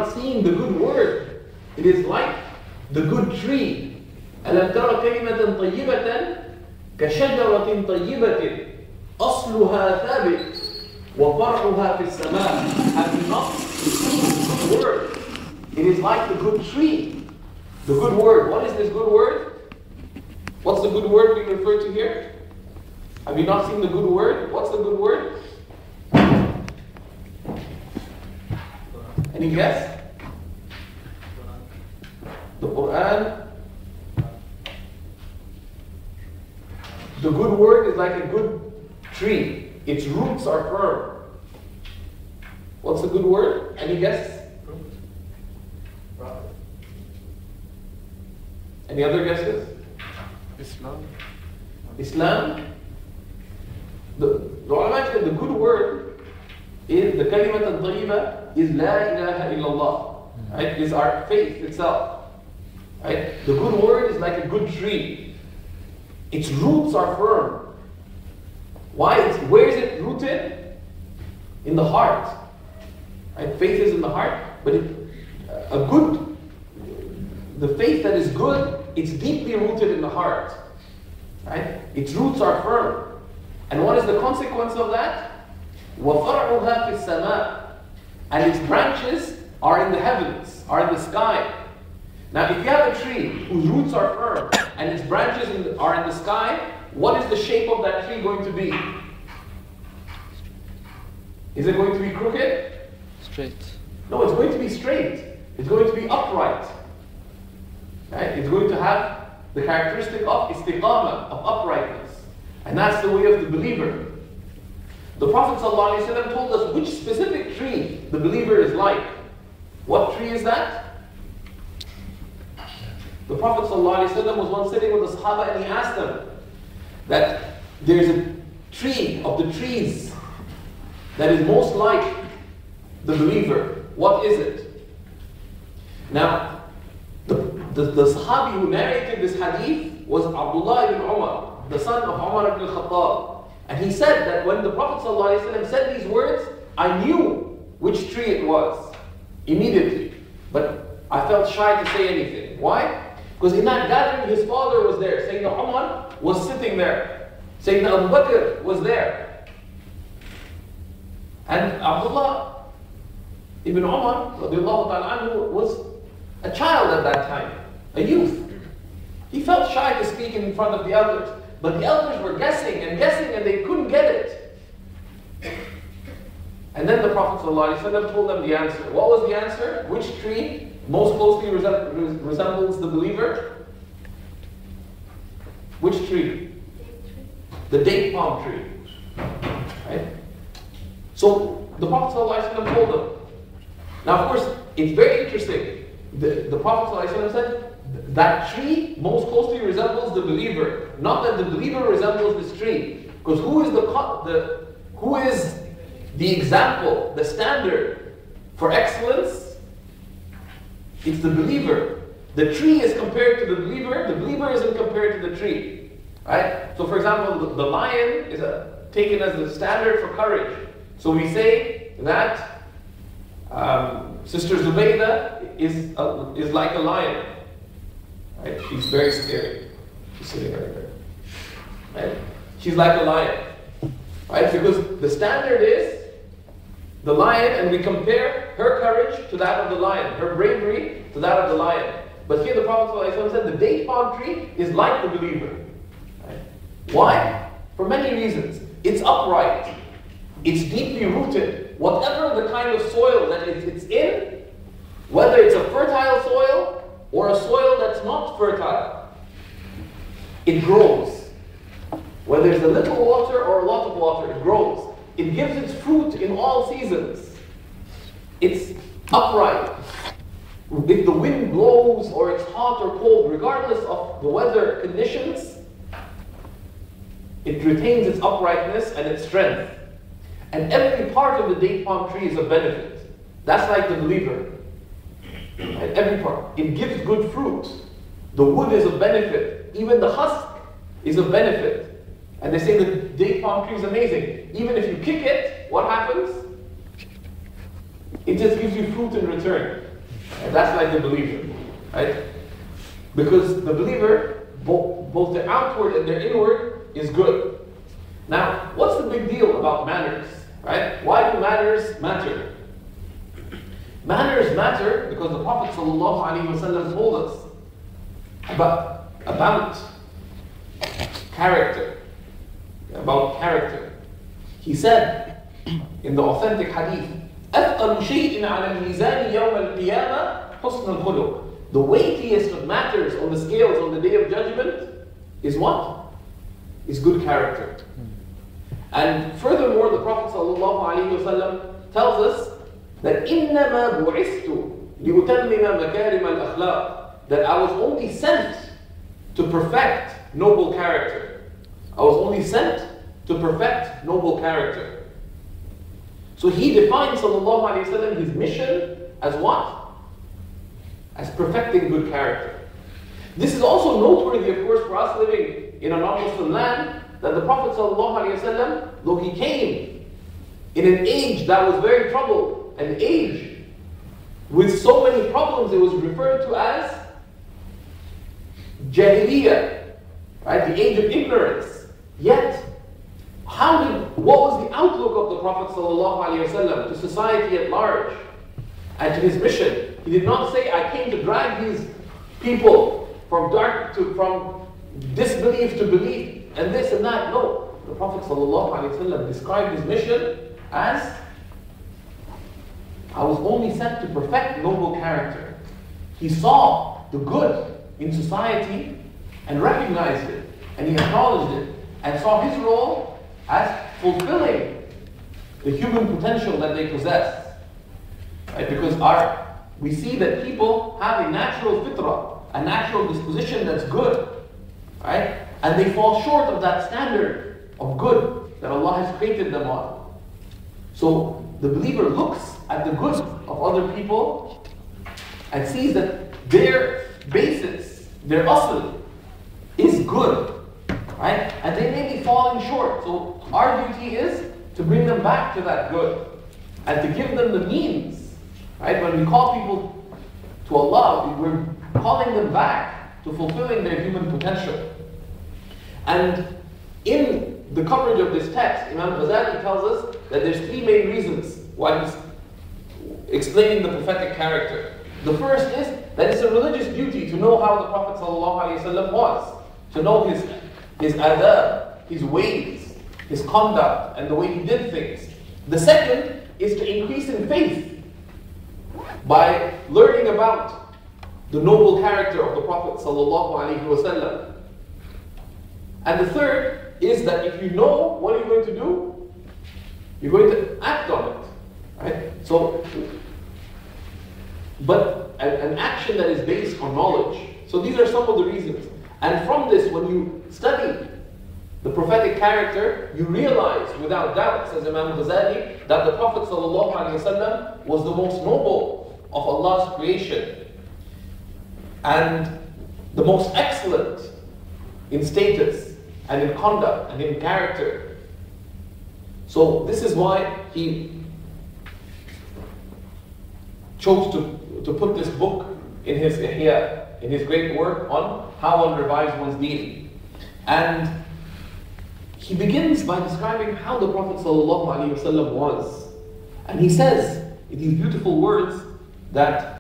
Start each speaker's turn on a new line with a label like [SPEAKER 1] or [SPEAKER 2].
[SPEAKER 1] not seeing the good word? It is like the good tree. أَلَمْ تَرَ كَلِمَةً طَيِّبَةً كَشَجَرَةٍ طَيِّبَةٍ أَصْلُهَا ثَابِتٌ وَفَرْعُهَا فِي السَّمَاءِ. Have you not seen the good word? It is like the good tree. The good word. What is this good word? What's the good word being referred to here? Have you not seen the good word? What's the good word? Any guess? The Quran. The good word is like a good tree. Its roots are firm. What's the good word? Any guess? Any other guesses? Islam. The ulama said the good word is the kalimat al-tayyiba is la ilaha illallah. Right? Is our faith itself. Right? The good word is like a good tree. Its roots are firm. Why? Where is it rooted? In the heart. Right? Faith is in the heart, but the faith that is good, it's deeply rooted in the heart. Right? Its roots are firm. And what is the consequence of that? وَفَرْعُهَا فِي السَّمَاءِ. And its branches are in the heavens, are in the sky. Now if you have a tree whose roots are firm and its branches are in the sky, what is the shape of that tree going to be? Is it going to be crooked?
[SPEAKER 2] Straight.
[SPEAKER 1] No, it's going to be straight. It's going to be upright. Right? It's going to have the characteristic of istiqamah, of uprightness. And that's the way of the believer. The Prophet ﷺ told us which specific tree the believer is like. What tree is that? The Prophet ﷺ was once sitting with the Sahaba and he asked them that there's a tree of the trees that is most like the believer. What is it? Now, the Sahabi who narrated this hadith was Abdullah ibn Umar, the son of Umar ibn al-Khattab. And he said that when the Prophet ﷺ said these words, I knew which tree it was immediately. But I felt shy to say anything. Why? Because in that gathering his father was there. Sayyidina Umar was sitting there. Sayyidina Abu Bakr was there. And Abdullah ibn Umar radiallahu ta'ala anhu was a child at that time, a youth. He felt shy to speak in front of the elders. But the elders were guessing and they couldn't get it. And then the Prophet ﷺ told them the answer. What was the answer? Which tree most closely resembles the believer? Which tree? The date palm tree. Right? So the Prophet ﷺ told them. Now of course, it's very interesting. The Prophet ﷺ said, that tree most closely resembles the believer. Not that the believer resembles this tree. Because who is the example, the standard for excellence? It's the believer. The tree is compared to the believer isn't compared to the tree. Right? So for example, the lion is taken as the standard for courage. So we say that Sister Zubaydah is like a lion. Right? She's very scary. She's sitting right there. Right? She's like a lion. Right? Because the standard is the lion, and we compare her courage to that of the lion, her bravery to that of the lion. But here the Prophet ﷺ said the date palm tree is like the believer. Right? Why? For many reasons. It's upright. It's deeply rooted. Whatever the kind of soil that it's in, whether it's a fertile soil or a soil that's not fertile, it grows. Whether it's a little water or a lot of water, it grows. It gives its fruit in all seasons. It's upright. If the wind blows or it's hot or cold, regardless of the weather conditions, it retains its uprightness and its strength. And every part of the date palm tree is a benefit. That's like the believer. And every part. It gives good fruit. The wood is a benefit. Even the husk is a benefit. And they say the date palm tree is amazing. Even if you kick it, what happens? It just gives you fruit in return. And that's like the believer, right? Because the believer, both their outward and their inward is good. Now, what's the big deal about manners, right? Why do manners matter? Manners matter because the Prophet ﷺ told us about character. About character. He said in the authentic hadith, أثقل شيء على الميزان يوم القيامة حسن الخلق. The weightiest of matters on the scales on the day of judgment is what? Is good character. And furthermore, the Prophet ﷺ tells us that إِنَّمَا بُعِثْتُ لِأُتَمِّمَ مَكَارِمَ الْأَخْلَاقِ, that I was only sent to perfect noble character. I was only sent to perfect noble character. So he defines ﷺ his mission as what? As perfecting good character. This is also noteworthy, of course, for us living in a non-Muslim land, that the Prophet ﷺ, though he came in an age that was very troubled, an age with so many problems, it was referred to as Jahiliyyah, right? The age of ignorance. Yet, what was the outlook of the Prophet ﷺ to society at large and to his mission? He did not say, I came to drag these people from disbelief to belief and this and that. No, the Prophet ﷺ described his mission as, I was only sent to perfect noble character. He saw the good in society and recognized it, and he acknowledged it, and saw his role as fulfilling the human potential that they possess. Right? Because we see that people have a natural fitrah, a natural disposition that's good. Right? And they fall short of that standard of good that Allah has created them on. So the believer looks at the good of other people and sees that their basis, their asl, is good. Right? And they may be falling short. So our duty is to bring them back to that good and to give them the means. Right? When we call people to Allah, we're calling them back to fulfilling their human potential. And in the coverage of this text, Imam Ghazali tells us that there's three main reasons why he's explaining the prophetic character. The first is that it's a religious duty to know how the Prophet ﷺ was, to know his adab, his ways, his conduct, and the way he did things. The second is to increase in faith by learning about the noble character of the Prophet ﷺ. And the third is that if you know, what are you going to do? You're going to act on it. Right? So, but an action that is based on knowledge. So these are some of the reasons. And from this, when you study the prophetic character, you realize without doubt, says Imam Ghazali, that the Prophet ﷺ was the most noble of Allah's creation and the most excellent in status and in conduct and in character. So this is why he chose to put this book in his Ihya, in his great work on how one revives one's deen. And he begins by describing how the Prophet ﷺ was. And he says in these beautiful words that